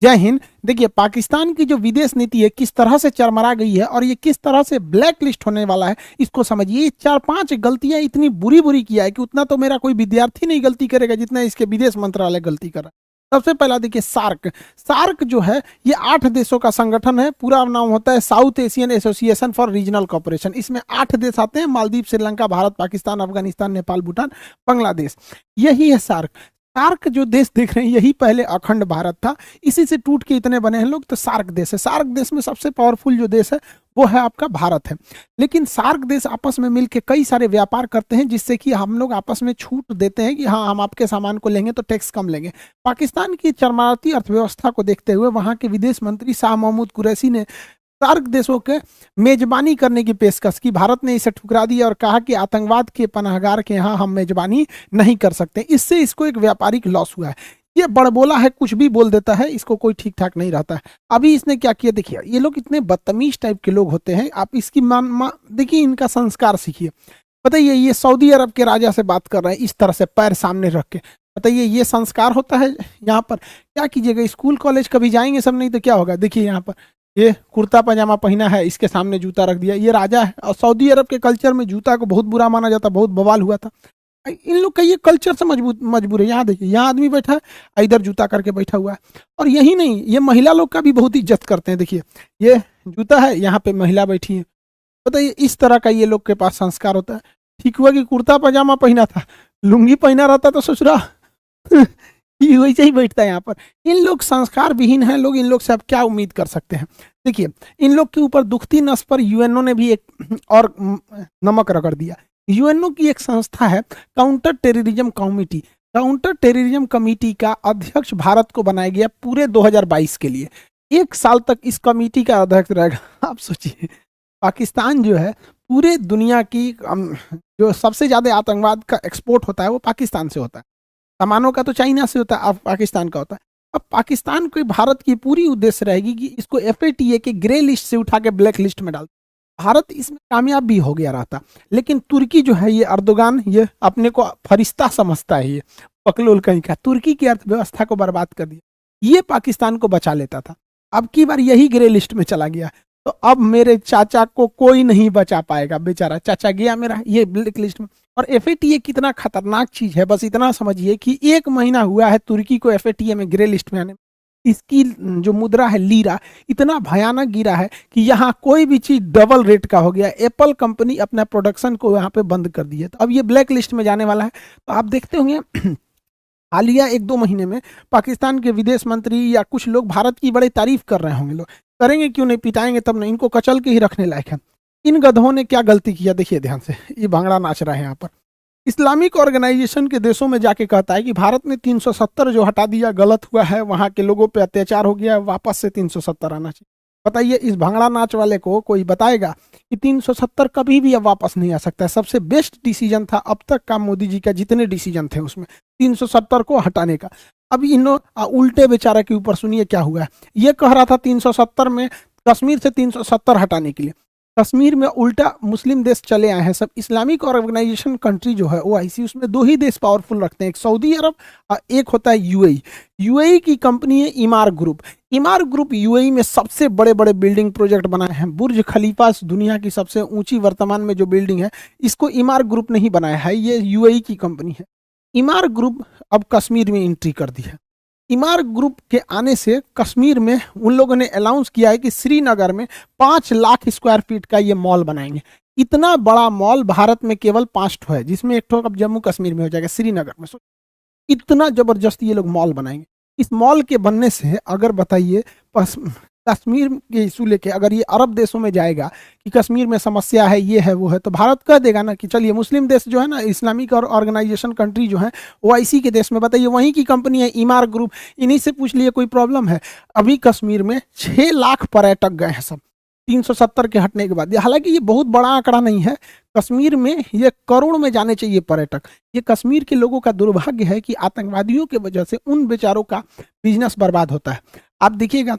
जय हिंद। देखिए, पाकिस्तान की जो विदेश नीति है किस तरह से चरमरा गई है और ये किस तरह से ब्लैक लिस्ट होने वाला है, इसको समझिए। 4-5 गलतियां इतनी बुरी बुरी किया है कि उतना तो मेरा कोई विद्यार्थी नहीं गलती करेगा जितना इसके विदेश मंत्रालय गलती कर रहा है। सबसे पहला देखिए, सार्क। सार्क जो है ये 8 देशों का संगठन है। पूरा नाम होता है South Asian Association for Regional Cooperation. इसमें 8 देश आते हैं: मालदीव, श्रीलंका, भारत, पाकिस्तान, अफगानिस्तान, नेपाल, भूटान, बांग्लादेश। यही है सार्क। सार्क जो देश देख रहे हैं यही पहले अखंड भारत था, इसी से टूट के इतने बने हैं लोग, तो सार्क देश है। सार्क देश में सबसे पावरफुल जो देश है वो है आपका भारत है। लेकिन सार्क देश आपस में मिलकर कई सारे व्यापार करते हैं जिससे कि हम लोग आपस में छूट देते हैं कि हाँ, हम आपके सामान को लेंगे तो टैक्स कम लेंगे। पाकिस्तान की चरमराती अर्थव्यवस्था को देखते हुए वहां के विदेश मंत्री शाह महमूद कुरैशी ने सार्क देशों के मेजबानी करने की पेशकश की। भारत ने इसे ठुकरा दिया और कहा कि आतंकवाद के पनाहगार के यहाँ हम मेजबानी नहीं कर सकते। इससे इसको एक व्यापारिक लॉस हुआ है। ये बड़बोला है, कुछ भी बोल देता है, इसको कोई ठीक ठाक नहीं रहता है। अभी इसने क्या किया देखिए, ये लोग इतने बदतमीज टाइप के लोग होते हैं। आप इसकी देखिए, इनका संस्कार सीखिए। बताइए, ये सऊदी अरब के राजा से बात कर रहे हैं इस तरह से पैर सामने रख के। बताइए, ये संस्कार होता है? यहाँ पर क्या कीजिएगा, स्कूल कॉलेज कभी जाएंगे सब, नहीं तो क्या होगा। देखिए यहाँ पर ये कुर्ता पजामा पहना है, इसके सामने जूता रख दिया। ये राजा है और सऊदी अरब के कल्चर में जूता को बहुत बुरा माना जाता, बहुत बवाल हुआ था। इन लोग का ये कल्चर से मजबूर है। यहाँ देखिए, यहाँ आदमी बैठा है, इधर जूता करके बैठा हुआ है। और यही नहीं, ये महिला लोग का भी बहुत इज्जत करते हैं। देखिए, ये जूता है, यहाँ पे महिला बैठी है। बताइए, इस तरह का ये लोग के पास संस्कार होता है। ठीक हुआ कि कुर्ता पजामा पहना था, लुंगी पहना रहता तो ससुरा वैसे ही बैठता है यहाँ पर। इन लोग संस्कार विहीन हैं लोग, इन लोग से आप क्या उम्मीद कर सकते हैं। देखिए, इन लोग के ऊपर दुखती नस पर यूएनओ ने भी एक और नमक रगड़ दिया। यूएनओ की एक संस्था है counter terrorism committee. Counter terrorism committee का अध्यक्ष भारत को बनाया गया पूरे 2022 के लिए। 1 साल तक इस कमेटी का अध्यक्ष रहेगा। आप सोचिए, पाकिस्तान जो है पूरे दुनिया की जो सबसे ज्यादा आतंकवाद का एक्सपोर्ट होता है वो पाकिस्तान से होता है। सामानों का तो चाइना से होता है, अब पाकिस्तान का होता है। अब पाकिस्तान को भारत की पूरी उद्देश्य रहेगी कि इसको FATA के ग्रे लिस्ट से उठा के ब्लैक लिस्ट में डाल। भारत इसमें कामयाब भी हो गया रहता, लेकिन तुर्की जो है, ये अर्दोगान, ये अपने को फरिश्ता समझता है, ये पकलोल कहीं का, तुर्की की अर्थव्यवस्था को बर्बाद कर दिया। ये पाकिस्तान को बचा लेता था, अब की बार यही ग्रे लिस्ट में चला गया। तो अब मेरे चाचा को कोई नहीं बचा पाएगा, बेचारा चाचा गया मेरा ये ब्लैक लिस्ट में। और FATA कितना खतरनाक चीज है, बस इतना समझिए कि 1 महीना हुआ है तुर्की को FATA में ग्रे लिस्ट में आने। इसकी जो मुद्रा है लीरा, इतना भयानक गिरा है कि यहाँ कोई भी चीज डबल रेट का हो गया। एप्पल कंपनी अपना प्रोडक्शन को यहाँ पे बंद कर दी है, तो अब ये ब्लैक लिस्ट में जाने वाला है। तो आप देखते होंगे हालिया 1-2 महीने में पाकिस्तान के विदेश मंत्री या कुछ लोग भारत की बड़ी तारीफ कर रहे होंगे। लोग करेंगे क्यों नहीं, पिटाएंगे तब नहीं, इनको कचल के ही रखने लायक है। इन गधों ने क्या गलती किया, देखिए ध्यान से, ये भांगड़ा नाच रहा है यहाँ पर। इस्लामिक ऑर्गेनाइजेशन के देशों में जाके कहता है कि भारत ने 370 जो हटा दिया गलत हुआ है, वहां के लोगों पे अत्याचार हो गया, वापस से 370 आना चाहिए। बताइए, इस भांगड़ा नाच वाले को कोई बताएगा कि 370 कभी भी अब वापस नहीं आ सकता है। सबसे बेस्ट डिसीजन था अब तक का मोदी जी का, जितने डिसीजन थे उसमें 370 को हटाने का। अब इन उल्टे बेचारा के ऊपर सुनिए क्या हुआ है। ये कह रहा था 370 में कश्मीर से 370 हटाने के लिए, कश्मीर में उल्टा मुस्लिम देश चले आए हैं सब। इस्लामिक ऑर्गेनाइजेशन कंट्री जो है OIC, उसमें 2 ही देश पावरफुल रखते हैं, एक सऊदी अरब और एक होता है UAE। UAE की कंपनी है इमार ग्रुप। इमार ग्रुप UAE में सबसे बड़े बड़े बिल्डिंग प्रोजेक्ट बनाए हैं। बुर्ज खलीफा दुनिया की सबसे ऊंची वर्तमान में जो बिल्डिंग है, इसको इमार ग्रुप ने ही बनाया है, ये UAE की कंपनी है। इमार ग्रुप अब कश्मीर में एंट्री कर दी है। इमार ग्रुप के आने से कश्मीर में उन लोगों ने अनाउंस किया है कि श्रीनगर में 5 लाख स्क्वायर फीट का ये मॉल बनाएंगे। इतना बड़ा मॉल भारत में केवल 5 ठो है, जिसमें एक ठो अब जम्मू कश्मीर में हो जाएगा, श्रीनगर में। इतना जबरदस्त ये लोग मॉल बनाएंगे। इस मॉल के बनने से अगर बताइए कश्मीर के इशू लेके अगर ये अरब देशों में जाएगा कि कश्मीर में समस्या है, ये है वो है, तो भारत कह देगा ना कि चलिए मुस्लिम देश जो है ना, इस्लामिक और ऑर्गेनाइजेशन कंट्री जो है OIC के देश में, बताइए वहीं की कंपनी है इमार ग्रुप, इन्हीं से पूछ लिए कोई प्रॉब्लम है। अभी कश्मीर में 6 लाख पर्यटक गए हैं सब 370 के हटने के बाद। हालांकि ये बहुत बड़ा आंकड़ा नहीं है, कश्मीर में ये करोड़ में जाने चाहिए पर्यटक। ये कश्मीर के लोगों का दुर्भाग्य है कि आतंकवादियों के वजह से उन बेचारों का बिजनेस बर्बाद होता है। आप देखिएगा,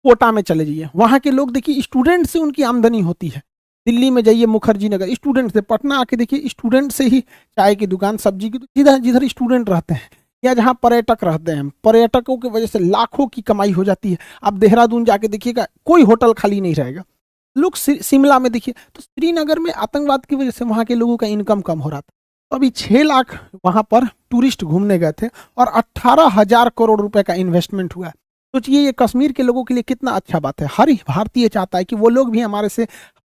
कोटा में चले जाइए, वहां के लोग देखिए स्टूडेंट से उनकी आमदनी होती है। दिल्ली में जाइए मुखर्जी नगर, स्टूडेंट से। पटना आके देखिए, स्टूडेंट से ही चाय की दुकान, सब्जी की, जिधर जिधर स्टूडेंट रहते हैं या जहाँ पर्यटक रहते हैं, पर्यटकों की वजह से लाखों की कमाई हो जाती है। आप देहरादून जाके देखिएगा, कोई होटल खाली नहीं रहेगा। लोग शिमला में देखिए, तो श्रीनगर में आतंकवाद की वजह से वहाँ के लोगों का इनकम कम हो रहा था। तो अभी 6 लाख वहाँ पर टूरिस्ट घूमने गए थे और 18,000 करोड़ रुपए का इन्वेस्टमेंट हुआ है। सोचिए ये कश्मीर के लोगों के लिए कितना अच्छा बात है। हर भारतीय चाहता है कि वो लोग भी हमारे से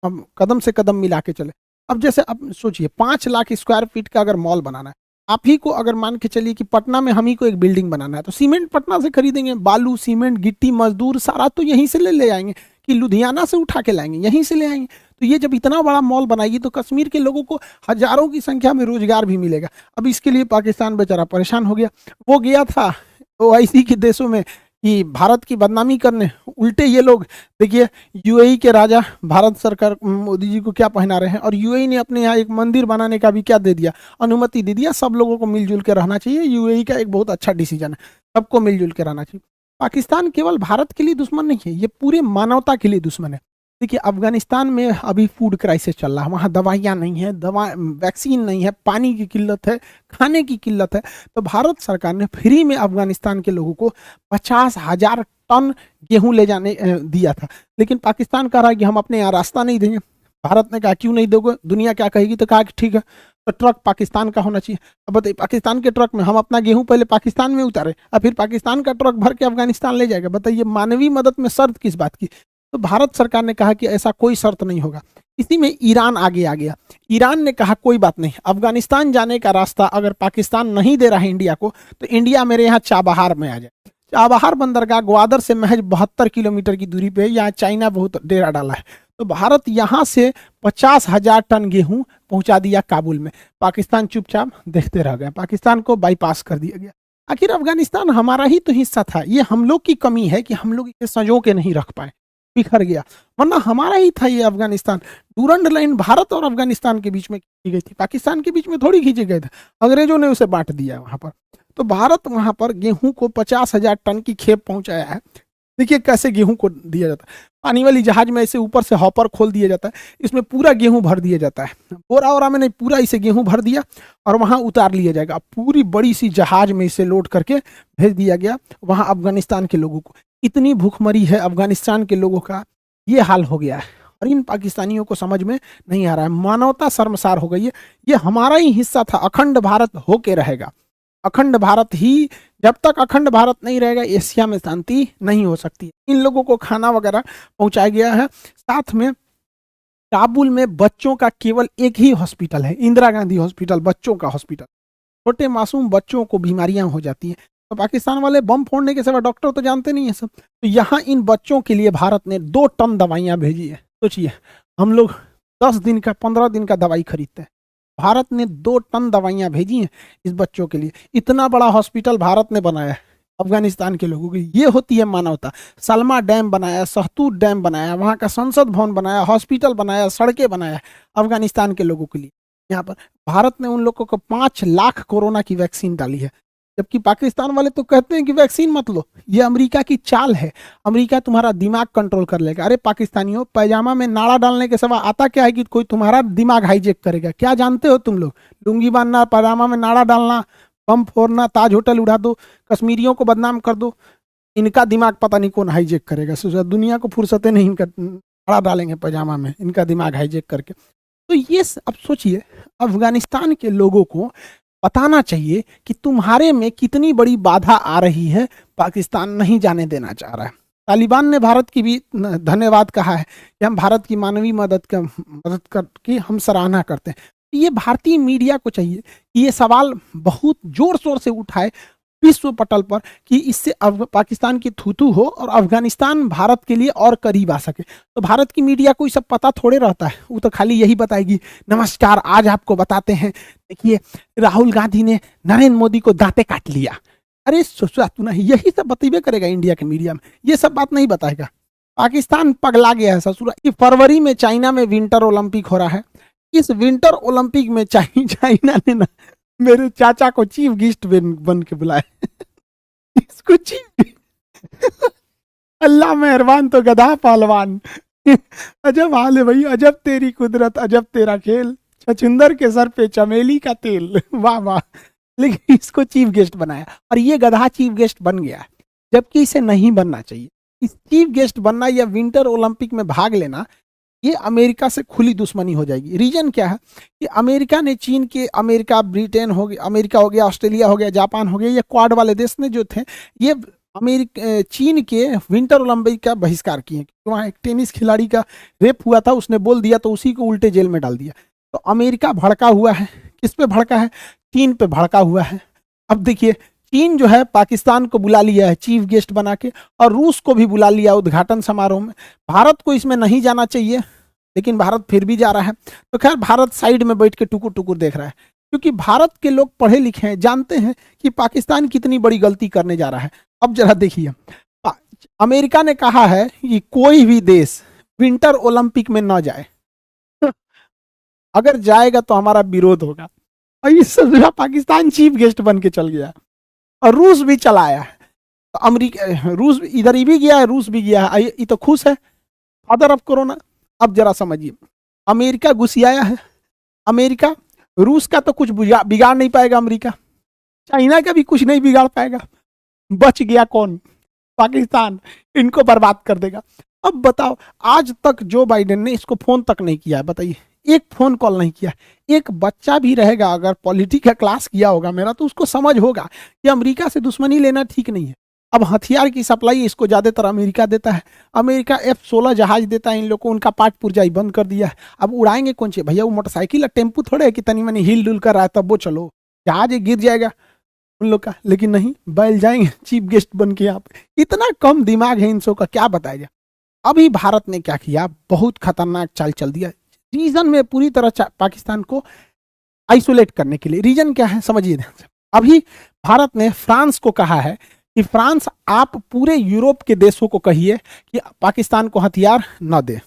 कदम से कदम मिला के चले। अब जैसे अब सोचिए 5 लाख स्क्वायर फीट का अगर मॉल बनाना है, आप ही को अगर मान के चलिए कि पटना में हम ही को एक बिल्डिंग बनाना है, तो सीमेंट पटना से खरीदेंगे, बालू सीमेंट गिट्टी मजदूर सारा तो यहीं से ले आएंगे, कि लुधियाना से उठा के लाएंगे, यहीं से ले आएंगे। तो ये जब इतना बड़ा मॉल बनाएगी तो कश्मीर के लोगों को हजारों की संख्या में रोजगार भी मिलेगा। अब इसके लिए पाकिस्तान बेचारा परेशान हो गया। वो गया था ओआईसी के देशों में कि भारत की बदनामी करने, उल्टे ये लोग देखिए यूएई के राजा भारत सरकार मोदी जी को क्या पहना रहे हैं, और यूएई ने अपने यहाँ एक मंदिर बनाने का भी क्या दे दिया, अनुमति दे दिया। सब लोगों को मिलजुल के रहना चाहिए, यूएई का एक बहुत अच्छा डिसीजन है, सबको मिलजुल के रहना चाहिए। पाकिस्तान केवल भारत के लिए दुश्मन नहीं है, ये पूरे मानवता के लिए दुश्मन है। देखिए अफगानिस्तान में अभी फूड क्राइसिस चल रहा है, वहाँ दवाइयाँ नहीं है, वैक्सीन नहीं है, पानी की किल्लत है, खाने की किल्लत है। तो भारत सरकार ने फ्री में अफगानिस्तान के लोगों को 50,000 टन गेहूं ले जाने दिया था। लेकिन पाकिस्तान कह रहा है कि हम अपने यहाँ रास्ता नहीं देंगे। भारत ने कहा क्यों नहीं दोगे, दुनिया क्या कहेगी, तो कहा कि ठीक है, तो ट्रक पाकिस्तान का होना चाहिए। अब बताइए पाकिस्तान के ट्रक में हम अपना गेहूं पहले पाकिस्तान में उतारे और फिर पाकिस्तान का ट्रक भर के अफगानिस्तान ले जाएगा। बताइए मानवीय मदद में शर्त किस बात की। तो भारत सरकार ने कहा कि ऐसा कोई शर्त नहीं होगा। इसी में ईरान आगे आ गया। ईरान ने कहा कोई बात नहीं, अफगानिस्तान जाने का रास्ता अगर पाकिस्तान नहीं दे रहा है इंडिया को, तो इंडिया मेरे यहाँ चाबहार में आ जाए। चाबहार बंदरगाह ग्वादर से महज 72 किलोमीटर की दूरी पे, यहाँ चाइना बहुत डेरा डाला है। तो भारत यहाँ से 50,000 टन गेहूं पहुंचा दिया काबुल में। पाकिस्तान चुपचाप देखते रह गया, पाकिस्तान को बाईपास कर दिया गया। आखिर अफगानिस्तान हमारा ही तो हिस्सा था, ये हम लोग की कमी है कि हम लोग इसे संजो के नहीं रख पाए, बिखर गया, वरना हमारा ही था ये अफगानिस्तान। डूरंड लाइन भारत और अफगानिस्तान के बीच में खींची गई थी, पाकिस्तान के बीच में थोड़ी खींचे गए थे, अंग्रेजों ने उसे बांट दिया वहां पर। तो भारत वहां पर गेहूं को 50,000 टन की खेप पहुंचाया है। देखिए कैसे गेहूं को दिया जाता है, पानी वाली जहाज में ऐसे ऊपर से हॉपर खोल दिया जाता है, इसमें पूरा गेहूं भर दिया जाता है, बोरा वोरा में नहीं, पूरा इसे गेहूं भर दिया और वहां उतार लिया जाएगा। पूरी बड़ी सी जहाज में इसे लोड करके भेज दिया गया वहां अफगानिस्तान के लोगों को। इतनी भूखमरी है अफगानिस्तान के लोगों का, ये हाल हो गया है और इन पाकिस्तानियों को समझ में नहीं आ रहा है। मानवता शर्मसार हो गई है, ये हमारा ही हिस्सा था, अखंड भारत होके रहेगा। अखंड भारत ही, जब तक अखंड भारत नहीं रहेगा एशिया में शांति नहीं हो सकती। इन लोगों को खाना वगैरह पहुंचाया गया है। साथ में काबुल में बच्चों का केवल एक ही हॉस्पिटल है, इंदिरा गांधी हॉस्पिटल, बच्चों का हॉस्पिटल। छोटे मासूम बच्चों को बीमारियां हो जाती हैं, तो पाकिस्तान वाले बम फोड़ने के सिवा डॉक्टर तो जानते नहीं है सब। तो यहाँ इन बच्चों के लिए भारत ने 2 टन दवाइयाँ भेजी है। सोचिए हम लोग 10 दिन का 15 दिन का दवाई खरीदते हैं, भारत ने 2 टन दवाइयाँ भेजी हैं इस बच्चों के लिए। इतना बड़ा हॉस्पिटल भारत ने बनाया है अफगानिस्तान के लोगों की, ये होती है मानवता। सलमा डैम बनाया, सहतूत डैम बनाया, वहाँ का संसद भवन बनाया, हॉस्पिटल बनाया, सड़कें बनाया अफगानिस्तान के लोगों के लिए। यहाँ पर भारत ने उन लोगों को 5 लाख कोरोना की वैक्सीन डाली है, जबकि पाकिस्तान वाले तो कहते हैं कि वैक्सीन मत लो, ये अमेरिका की चाल है, अमेरिका तुम्हारा दिमाग कंट्रोल कर लेगा। अरे पाकिस्तानियों, पैजामा में नाड़ा डालने के सिवा आता क्या है कि कोई तुम्हारा दिमाग हाईजेक करेगा? क्या जानते हो तुम लोग? लुंगी बांधना, पैजामा में नाड़ा डालना, बम फोड़ना, ताज होटल उड़ा दो, कश्मीरियों को बदनाम कर दो, इनका दिमाग पता नहीं कौन हाईजेक करेगा। दुनिया को फुर्सतें नहीं, इनका नाड़ा डालेंगे पैजामा में, इनका दिमाग हाईजेक करके। तो ये अब सोचिए अफगानिस्तान के लोगों को बताना चाहिए कि तुम्हारे में कितनी बड़ी बाधा आ रही है, पाकिस्तान नहीं जाने देना चाह रहा है। तालिबान ने भारत की भी धन्यवाद कहा है कि हम भारत की मानवीय मदद की हम सराहना करते हैं। ये भारतीय मीडिया को चाहिए कि ये सवाल बहुत जोर शोर से उठाए विश्व पटल पर कि इससे पाकिस्तान की थूथू हो और अफगानिस्तान भारत के लिए और करीब आ सके। तो भारत की मीडिया को ये सब पता थोड़े रहता है, वो तो खाली यही बताएगी, नमस्कार आज आपको बताते हैं, देखिए राहुल गांधी ने नरेंद्र मोदी को दांते काट लिया। अरे सोचा तू नहीं, यही सब बतेबे करेगा इंडिया के मीडिया में, ये सब बात नहीं बताएगा। पाकिस्तान पगला गया है ससुरा। फरवरी में चाइना में विंटर ओलंपिक हो रहा है। इस विंटर ओलंपिक में चाइना ने ना मेरे चाचा को चीफ गेस्ट बन के बुलाया इसको चीफ अल्लाह मेहरबान तो गधा पहलवान। अजब हाल है भाई, अजब तेरी कुदरत, अजब तेरा खेल, छछुंदर के सर पे चमेली का तेल। वाह वाह, लेकिन इसको चीफ गेस्ट बनाया और ये गधा चीफ गेस्ट बन गया, जबकि इसे नहीं बनना चाहिए। इस चीफ गेस्ट बनना या विंटर ओलंपिक में भाग लेना, ये अमेरिका से खुली दुश्मनी हो जाएगी। रीजन क्या है कि अमेरिका ने चीन के, अमेरिका ब्रिटेन हो गया, अमेरिका हो गया, ऑस्ट्रेलिया हो गया, जापान हो गया, ये क्वाड वाले देश ने जो थे ये अमेरिका चीन के विंटर ओलंपिक का बहिष्कार किए। वहाँ एक टेनिस खिलाड़ी का रेप हुआ था, उसने बोल दिया तो उसी को उल्टे जेल में डाल दिया। तो अमेरिका भड़का हुआ है, किस पे भड़का है? चीन पे भड़का हुआ है। अब देखिए चीन जो है पाकिस्तान को बुला लिया है चीफ गेस्ट बना के, और रूस को भी बुला लिया उद्घाटन समारोह में। भारत को इसमें नहीं जाना चाहिए, लेकिन भारत फिर भी जा रहा है। तो खैर भारत साइड में बैठ के टुकुर टुकुर देख रहा है, क्योंकि भारत के लोग पढ़े लिखे हैं, जानते हैं कि पाकिस्तान कितनी बड़ी गलती करने जा रहा है। अब जरा देखिए, अमेरिका ने कहा है कि कोई भी देश विंटर ओलंपिक में न जाए, अगर जाएगा तो हमारा विरोध होगा। और इस पाकिस्तान चीफ गेस्ट बन के चल गया, और रूस भी चला आया है। तो अमेरिका, रूस इधर ही भी गया है, रूस भी गया है, ये तो खुश है, फादर ऑफ कोरोना। अब जरा समझिए, अमेरिका घुसियाया है, अमेरिका रूस का तो कुछ बिगाड़ नहीं पाएगा, अमेरिका चाइना का भी कुछ नहीं बिगाड़ पाएगा। बच गया कौन? पाकिस्तान, इनको बर्बाद कर देगा। अब बताओ, आज तक जो बाइडेन ने इसको फोन तक नहीं किया है, बताइए, एक फोन कॉल नहीं किया। एक बच्चा भी रहेगा अगर पॉलिटिक्स का क्लास किया होगा मेरा, तो उसको समझ होगा कि अमेरिका से दुश्मनी लेना ठीक नहीं है। अब हथियार की सप्लाई इसको ज्यादातर अमेरिका देता है। अमेरिका F-16 जहाज देता है इन लोग को, उनका पार्ट पुर्जाई बंद कर दिया है। अब उड़ाएंगे कौन से भैया? वो मोटरसाइकिल और टेम्पू थोड़े है कि तनी मनी हिल डुल कर रहा है तब वो चलो, जहाज गिर जाएगा उन लोग का। लेकिन नहीं, बैल जाएंगे चीफ गेस्ट बन के यहाँ पे। इतना कम दिमाग है इन सब का, क्या बताया जाए। अभी भारत ने क्या किया, बहुत खतरनाक चाल चल दिया रीजन में, पूरी तरह पाकिस्तान को आइसोलेट करने के लिए। रीजन क्या है समझिए। अभी भारत ने फ्रांस को कहा है कि फ्रांस, आप पूरे यूरोप के देशों को कहिए कि पाकिस्तान को हथियार न दे।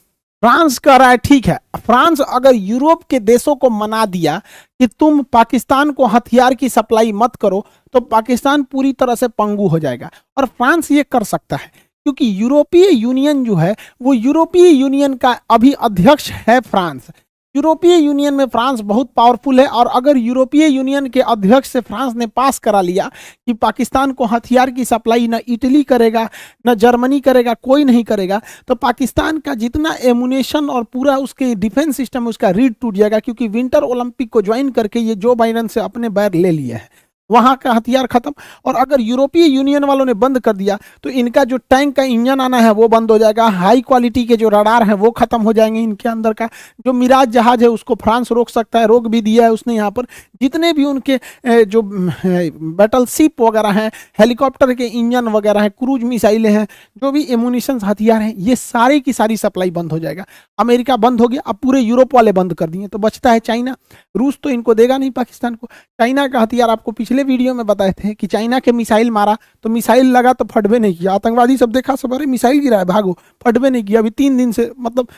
फ्रांस कह रहा है ठीक है। फ्रांस अगर यूरोप के देशों को मना दिया कि तुम पाकिस्तान को हथियार की सप्लाई मत करो, तो पाकिस्तान पूरी तरह से पंगु हो जाएगा। और फ्रांस ये कर सकता है क्योंकि यूरोपीय यूनियन जो है वो यूरोपीय यूनियन का अभी अध्यक्ष है फ्रांस। यूरोपीय यूनियन में फ्रांस बहुत पावरफुल है, और अगर यूरोपीय यूनियन के अध्यक्ष से फ्रांस ने पास करा लिया कि पाकिस्तान को हथियार की सप्लाई न इटली करेगा न जर्मनी करेगा, कोई नहीं करेगा, तो पाकिस्तान का जितना एमुनेशन और पूरा उसके डिफेंस सिस्टम उसका रीढ़ टूट जाएगा। क्योंकि विंटर ओलंपिक को ज्वाइन करके ये जो बाइडेन से अपने बैर ले लिए हैं, वहां का हथियार खत्म। और अगर यूरोपीय यूनियन वालों ने बंद कर दिया तो इनका जो टैंक का इंजन आना है वो बंद हो जाएगा, हाई क्वालिटी के जो रडार हैं वो खत्म हो जाएंगे। इनके अंदर का जो मिराज जहाज है उसको फ्रांस रोक सकता है, रोक भी दिया है उसने। यहाँ पर जितने भी उनके जो बैटल शिप वगैरह हैं, हेलीकॉप्टर के इंजन वगैरह हैं, क्रूज मिसाइलें हैं, जो भी एमुनिशन हथियार हैं, ये सारी की सारी सप्लाई बंद हो जाएगा। अमेरिका बंद हो गया, अब पूरे यूरोप वाले बंद कर दिए, तो बचता है चाइना। रूस तो इनको देगा नहीं पाकिस्तान को। चाइना का हथियार आपको पिछले वीडियो में बताए थे कि चाइना के मिसाइल मारा तो मिसाइल लगा तो फटबे नहीं किया। आतंकवादी सब देखा, सब अरे मिसाइल गिरा है भागो, फटबे नहीं किया। अभी 3 दिन से, मतलब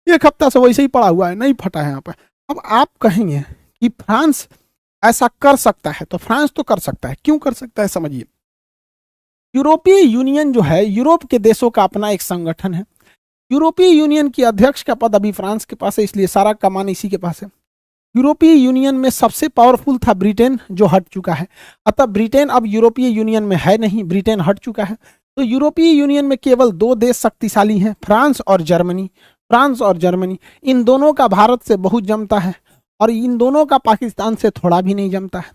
1 हफ्ता से वैसे ही पड़ा हुआ है, नहीं फटा है यहाँ पर। अब आप कहेंगे कि फ्रांस ऐसा कर सकता है, तो फ्रांस तो कर सकता है। क्यों कर सकता है समझिए। यूरोपीय यूनियन जो है, यूरोप के देशों का अपना एक संगठन है। यूरोपीय यूनियन की अध्यक्ष का पद अभी फ्रांस के पास है, इसलिए सारा कमान इसी के पास है। यूरोपीय यूनियन में सबसे पावरफुल था ब्रिटेन, जो हट चुका है। अतः ब्रिटेन अब यूरोपीय यूनियन में है नहीं, ब्रिटेन हट चुका है। तो यूरोपीय यूनियन में केवल 2 देश शक्तिशाली हैं, फ्रांस और जर्मनी। फ्रांस और जर्मनी, इन दोनों का भारत से बहुत जमता है, और इन दोनों का पाकिस्तान से थोड़ा भी नहीं जमता है।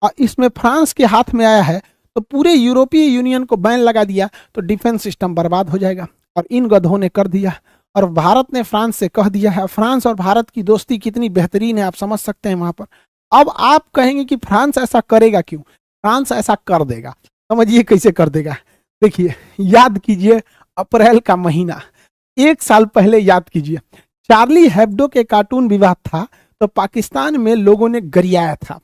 और इसमें फ्रांस के हाथ में आया है तो पूरे यूरोपीय यूनियन को बैन लगा दिया तो डिफेंस सिस्टम बर्बाद हो जाएगा। और इन गधों ने कर दिया, और भारत ने फ्रांस से कह दिया है। फ्रांस और भारत की दोस्ती कितनी बेहतरीन है आप समझ सकते हैं वहां पर। अब आप कहेंगे कि फ्रांस ऐसा करेगा क्यों? फ्रांस ऐसा कर देगा, समझिए कैसे कर देगा। देखिए, याद कीजिए अप्रैल का महीना, 1 साल पहले याद कीजिए, चार्ली हेब्डो के कार्टून विवाद था, तो पाकिस्तान में लोगों ने गरियाया था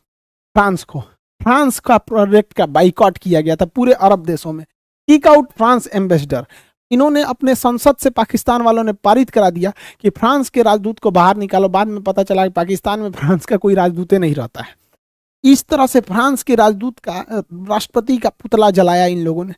फ्रांस को। फ्रांस का प्रोडक्ट का बाइकआउट किया गया था पूरे अरब देशों में। Kick out France ambassador. इन्होंने अपने संसद से, पाकिस्तान वालों ने पारित करा दिया कि फ्रांस के राजदूत को बाहर निकालो। बाद में पता चला कि पाकिस्तान में फ्रांस का कोई राजदूत नहीं रहता है। इस तरह से फ्रांस के राजदूत का, राष्ट्रपति का पुतला जलाया इन लोगों ने,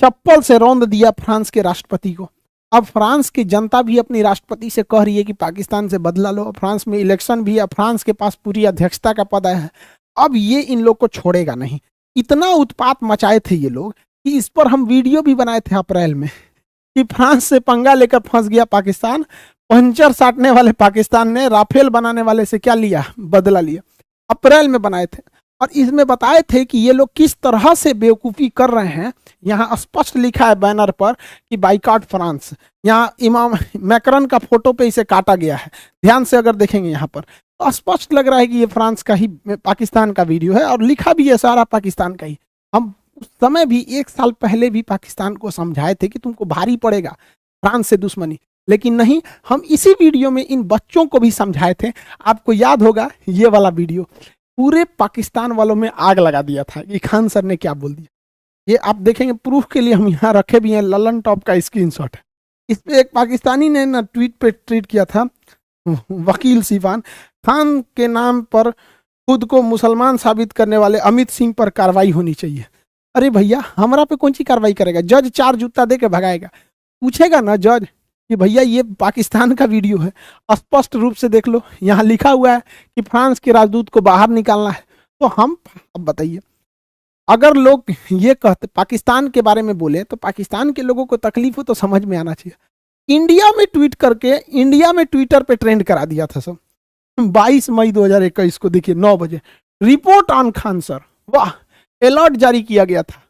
चप्पल से रौंद दिया फ्रांस के राष्ट्रपति को। अब फ्रांस की जनता भी अपनी राष्ट्रपति से कह रही है कि पाकिस्तान से बदला लो। फ्रांस में इलेक्शन भी है, फ्रांस के पास पूरी अध्यक्षता का पद है। अब ये इन लोग को छोड़ेगा नहीं। इतना उत्पात मचाए थे ये लोग कि इस पर हम वीडियो भी बनाए थे अप्रैल में कि फ्रांस से पंगा लेकर फंस गया पाकिस्तान, पंचर साटने वाले पाकिस्तान ने राफेल बनाने वाले से क्या लिया, बदला लिया। अप्रैल में बनाए थे और इसमें बताए थे कि ये लोग किस तरह से बेवकूफ़ी कर रहे हैं। यहाँ स्पष्ट लिखा है बैनर पर कि बाइकॉट फ्रांस। यहाँ इमाम मैकरन का फोटो पे इसे काटा गया है, ध्यान से अगर देखेंगे यहाँ पर तो स्पष्ट लग रहा है कि ये फ्रांस का ही, पाकिस्तान का वीडियो है और लिखा भी है सारा पाकिस्तान का ही। हम उस समय भी 1 साल पहले भी पाकिस्तान को समझाए थे कि तुमको भारी पड़ेगा फ्रांस से दुश्मनी, लेकिन नहीं, हम इसी वीडियो में इन बच्चों को भी समझाए थे। आपको याद होगा ये वाला वीडियो, पूरे पाकिस्तान वालों में आग लगा दिया था कि खान सर ने क्या बोल दिया। ये आप देखेंगे, प्रूफ के लिए हम यहाँ रखे भी हैं, ललन टॉप का स्क्रीनशॉट है। इस पे एक पाकिस्तानी ने ना ट्वीट पे ट्वीट किया था, वकील सिवान खान के नाम पर खुद को मुसलमान साबित करने वाले अमित सिंह पर कार्रवाई होनी चाहिए। अरे भैया, हमारा पे कौन सी कार्रवाई करेगा? जज 4 जूता दे के भगाएगा। पूछेगा ना जज कि भैया ये पाकिस्तान का वीडियो है, स्पष्ट रूप से देख लो, यहाँ लिखा हुआ है कि फ्रांस के राजदूत को बाहर निकालना है। तो हम, अब बताइए, अगर लोग ये कहते पाकिस्तान के बारे में बोले तो पाकिस्तान के लोगों को तकलीफ हो तो समझ में आना चाहिए। इंडिया में ट्वीट करके, इंडिया में ट्विटर पे ट्रेंड करा दिया था सब। 22 मई 2021 को देखिए 9 बजे, रिपोर्ट ऑन खान सर, वाह, अलर्ट जारी किया गया था।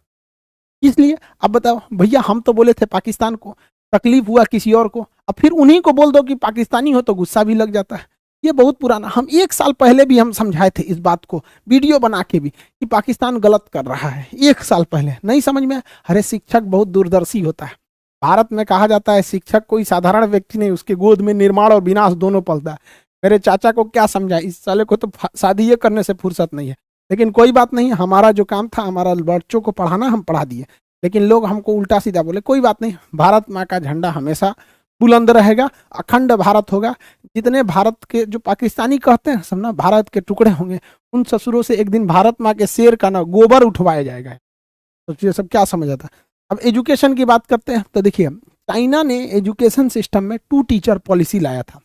इसलिए अब बताओ भैया, हम तो बोले थे पाकिस्तान को, तकलीफ हुआ किसी और को, अब फिर उन्हीं को बोल दो कि पाकिस्तानी हो तो गुस्सा भी लग जाता है। ये बहुत पुराना, हम 1 साल पहले भी हम समझाए थे इस बात को, वीडियो बना के भी, कि पाकिस्तान गलत कर रहा है। 1 साल पहले नहीं समझ में। अरे शिक्षक बहुत दूरदर्शी होता है। भारत में कहा जाता है शिक्षक कोई साधारण व्यक्ति नहीं, उसके गोद में निर्माण और विनाश दोनों पलता है। मेरे चाचा को क्या समझाए, इस साले को तो शादी ये करने से फुर्सत नहीं है। लेकिन कोई बात नहीं, हमारा जो काम था, हमारा बच्चों को पढ़ाना, हम पढ़ा दिए। लेकिन लोग हमको उल्टा सीधा बोले, कोई बात नहीं, भारत माँ का झंडा हमेशा बुलंद रहेगा, अखंड भारत होगा। जितने भारत के जो पाकिस्तानी कहते हैं सब ना भारत के टुकड़े होंगे, उन ससुरों से एक दिन भारत माँ के शेर का ना गोबर उठवाया जाएगा। तो ये सब क्या समझ आता। अब एजुकेशन की बात करते हैं तो देखिए, चाइना ने एजुकेशन सिस्टम में 2 टीचर पॉलिसी लाया था।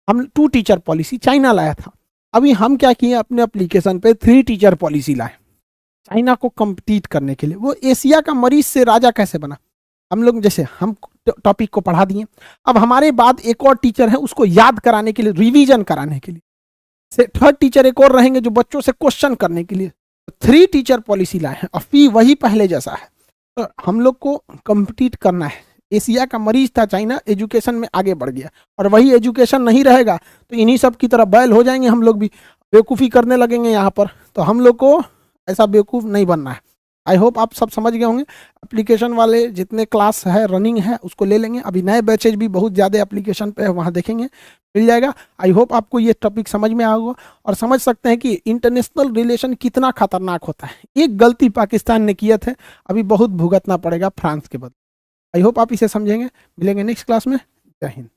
हम 2 टीचर पॉलिसी चाइना लाया था। अभी हम क्या किए, अपने एप्लीकेशन पे 3 टीचर पॉलिसी लाए चाइना को कम्पीट करने के लिए। वो एशिया का मरीज से राजा कैसे बना, हम लोग जैसे हम टॉपिक को पढ़ा दिए। अब हमारे बाद एक और टीचर है, उसको याद कराने के लिए, रिवीजन कराने के लिए। 3rd टीचर एक और रहेंगे जो बच्चों से क्वेश्चन करने के लिए। 3 टीचर पॉलिसी लाए हैं और फी वही पहले जैसा है। तो हम लोग को कम्पीट करना है। एशिया का मरीज था चाइना, एजुकेशन में आगे बढ़ गया, और वही एजुकेशन नहीं रहेगा तो इन्हीं सब की तरह बैल हो जाएंगे। हम लोग भी बेवकूफ़ी करने लगेंगे यहाँ पर। तो हम लोग को ऐसा बेवकूफ़ नहीं बनना है। आई होप आप सब समझ गए होंगे। एप्लीकेशन वाले जितने क्लास है, रनिंग है, उसको ले लेंगे। अभी नए बैचेज भी बहुत ज़्यादा एप्लीकेशन पे है, वहाँ देखेंगे, मिल जाएगा। आई होप आपको ये टॉपिक समझ में आया होगा और समझ सकते हैं कि इंटरनेशनल रिलेशन कितना खतरनाक होता है। एक गलती पाकिस्तान ने किए थे, अभी बहुत भुगतना पड़ेगा फ्रांस के बदले। आई होप आप इसे समझेंगे। मिलेंगे नेक्स्ट क्लास में। जय हिंद।